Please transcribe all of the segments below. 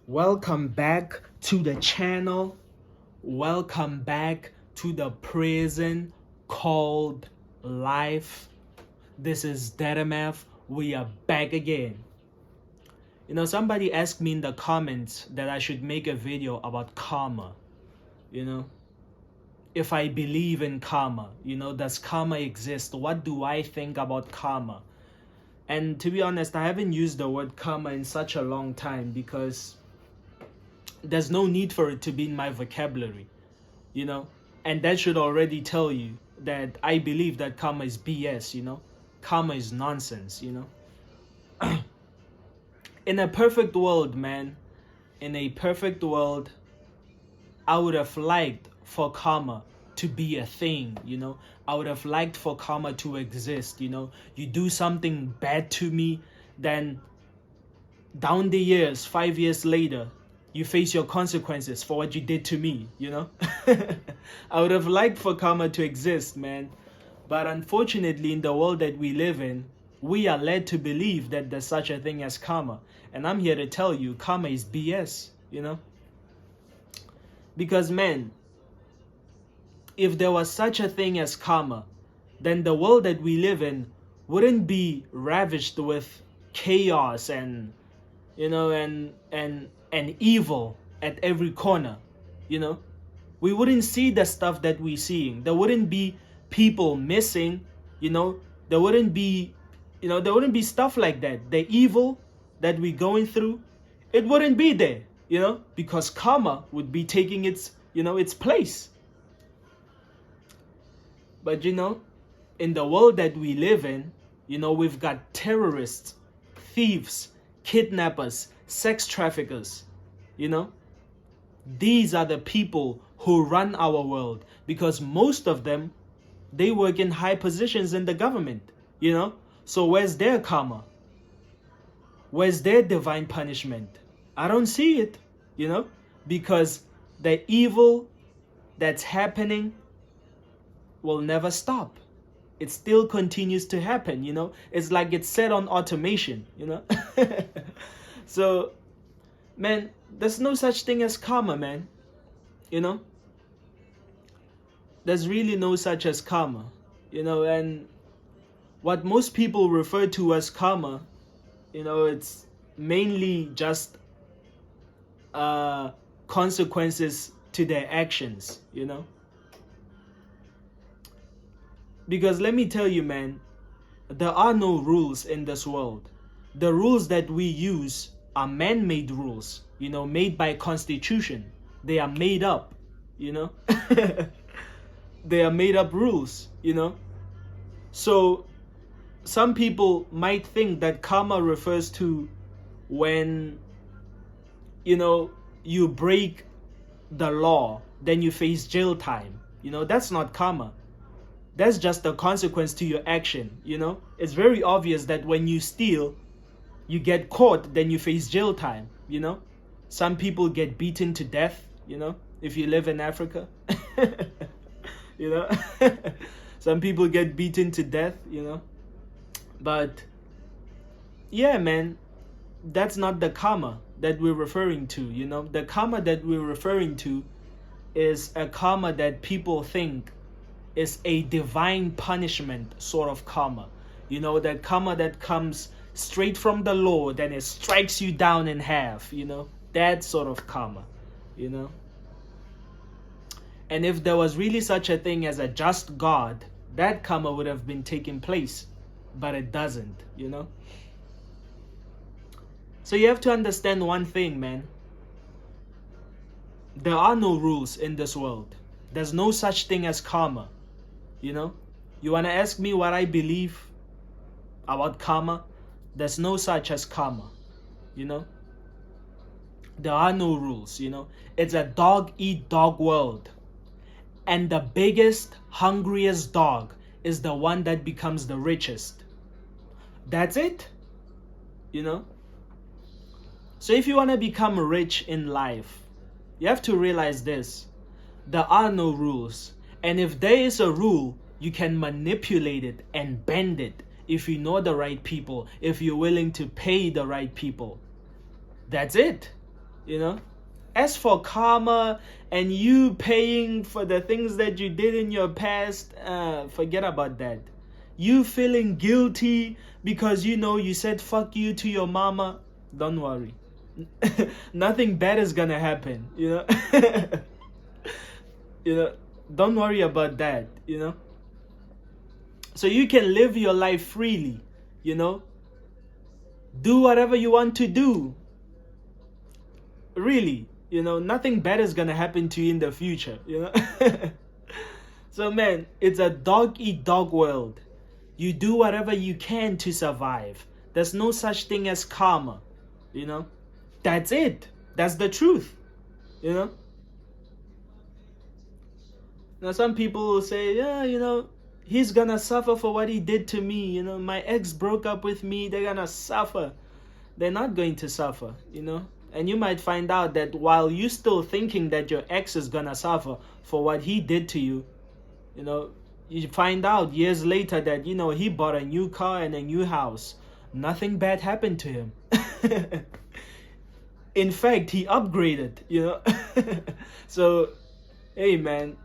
Welcome back to the channel. Welcome back to the prison called life. This is DeadMf. We are back again. Somebody asked me in the comments that I should make a video about karma. If I believe in karma, does karma exist? What do I think about karma? And to be honest, I haven't used the word karma in such a long time because there's no need for it to be in my vocabulary, and that should already tell you that I believe that karma is BS, karma is nonsense, In a perfect world, man, in a perfect world, I would have liked for karma to be a thing, I would have liked for karma to exist, You do something bad to me, then down the years, 5 years later, you face your consequences for what you did to me, I would have liked for karma to exist, man. But unfortunately, in the world that we live in, we are led to believe that there's such a thing as karma. And I'm here to tell you, karma is BS, Because, man, if there was such a thing as karma, then the world that we live in wouldn't be ravished with chaos and and evil at every corner, We wouldn't see the stuff that we're seeing. There wouldn't be people missing, There wouldn't be, there wouldn't be stuff like that. The evil that we're going through, it wouldn't be there, Because karma would be taking its, its place. But, in the world that we live in, we've got terrorists, thieves, kidnappers, sex traffickers, These are the people who run our world because most of them, they work in high positions in the government, So where's their karma? Where's their divine punishment? I don't see it, because the evil that's happening will never stop. It still continues to happen, It's like it's set on automation, So, man, there's no such thing as karma, man. There's really no such as karma, and what most people refer to as karma, it's mainly just consequences to their actions, Because let me tell you, man, there are no rules in this world. The rules that we use are man-made rules, made by constitution. They are made up, They are made up rules, So some people might think that karma refers to when, you break the law, then you face jail time. That's not karma. That's just a consequence to your action, It's very obvious that when you steal, you get caught, then you face jail time, Some people get beaten to death, if you live in Africa, Some people get beaten to death, But, yeah, man, that's not the karma that we're referring to, The karma that we're referring to is a karma that people think is a divine punishment sort of karma. That karma that comes straight from the Lord and it strikes you down in half, that sort of karma, And if there was really such a thing as a just God, that karma would have been taking place, but it doesn't, So you have to understand one thing, man. There are no rules in this world. There's no such thing as karma. You want to ask me what I believe about karma? There's no such as karma, There are no rules, It's a dog-eat-dog world. And the biggest, hungriest dog is the one that becomes the richest. That's it, So if you want to become rich in life, you have to realize this. There are no rules. And if there is a rule, you can manipulate it and bend it if you know the right people, if you're willing to pay the right people. That's it. you know. As for karma and you paying for the things that you did in your past, forget about that. You feeling guilty because you said fuck you to your mama, don't worry. Nothing bad is gonna happen, you know, don't worry about that. So you can live your life freely, do whatever you want to do. Really, nothing bad is gonna happen to you in the future, So man, it's a dog eat dog world. You do whatever you can to survive. There's no such thing as karma, That's it. That's the truth, Now some people will say, yeah, he's gonna suffer for what he did to me. My ex broke up with me. They're gonna suffer. They're not going to suffer, And you might find out that while you're still thinking that your ex is gonna suffer for what he did to you, you find out years later that, he bought a new car and a new house. Nothing bad happened to him. In fact, he upgraded, So, hey, man,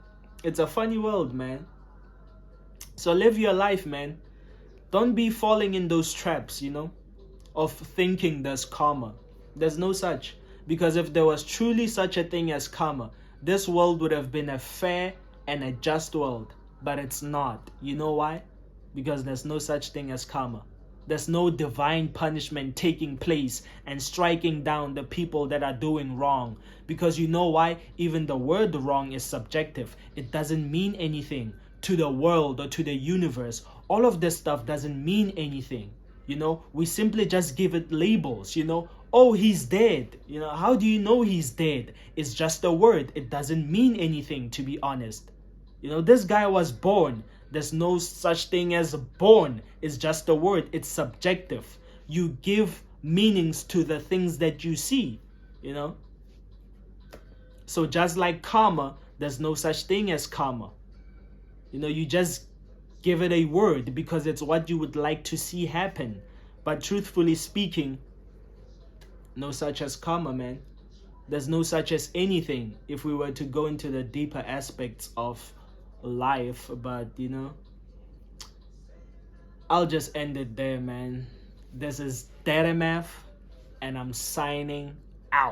it's a funny world, man. So live your life, man. Don't be falling in those traps, of thinking there's karma. There's no such. Because if there was truly such a thing as karma, this world would have been a fair and a just world. But it's not. You know why? Because there's no such thing as karma. There's no divine punishment taking place and striking down the people that are doing wrong. Because you know why? Even the word wrong is subjective. It doesn't mean anything to the world or to the universe. All of this stuff doesn't mean anything. We simply just give it labels, Oh, he's dead. How do you know he's dead? It's just a word. It doesn't mean anything, to be honest. This guy was born. There's no such thing as born. It's just a word. It's subjective. You give meanings to the things that you see, So just like karma, there's no such thing as karma. You just give it a word because it's what you would like to see happen. But truthfully speaking, no such as karma, man. There's no such as anything if we were to go into the deeper aspects of life. But, I'll just end it there, man. This is DeadMf and I'm signing out.